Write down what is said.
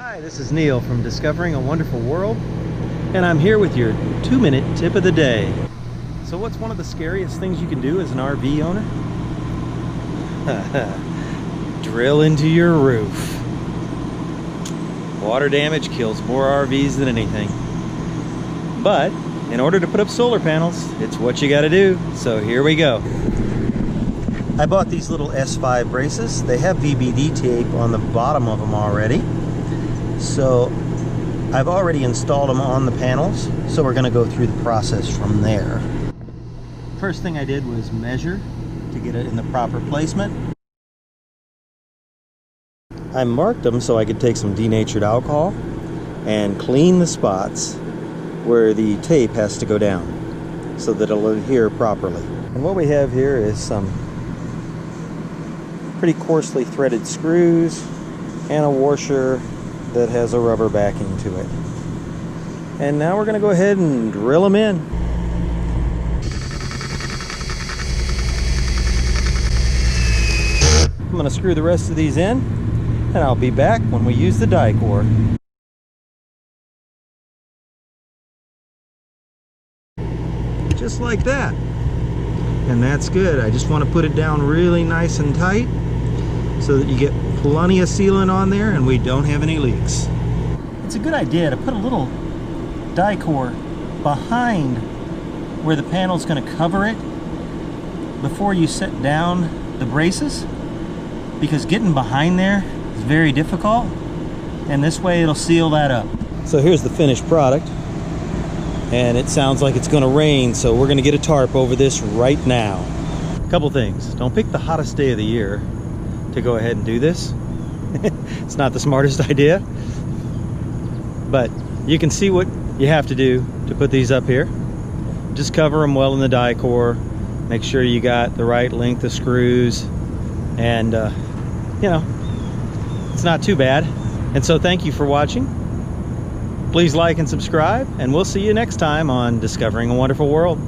Hi, this is Neil from Discovering a Wonderful World, and I'm here with your 2-minute tip of the day. So what's one of the scariest things you can do as an RV owner? Drill into your roof. Water damage kills more RVs than anything. But in order to put up solar panels, it's what you gotta do. So here we go. I bought these little S5 braces. They have VBD tape on the bottom of them already. So I've already installed them on the panels, so we're going to go through the process from there. First thing I did was measure to get it in the proper placement. I marked them so I could take some denatured alcohol and clean the spots where the tape has to go down so that it'll adhere properly. And what we have here is some pretty coarsely threaded screws and a washer that has a rubber backing to it. And now we're going to go ahead and drill them in. I'm going to screw the rest of these in, and I'll be back when we use the die core. Just like that. And that's good. I just want to put it down really nice and tight so that you get plenty of sealant on there and we don't have any leaks. It's a good idea to put a little die core behind where the panel's going to cover it before you set down the braces, because getting behind there is very difficult, and this way it'll seal that up. So here's the finished product, and it sounds like it's going to rain, so we're going to get a tarp over this right now. Couple things. Don't pick the hottest day of the year to go ahead and do this. It's not the smartest idea, but you can see what you have to do to put these up here. Just cover them well in the die core, make sure you got the right length of screws, and you know, it's not too bad. And so thank you for watching. Please like and subscribe, and we'll see you next time on Discovering a Wonderful World.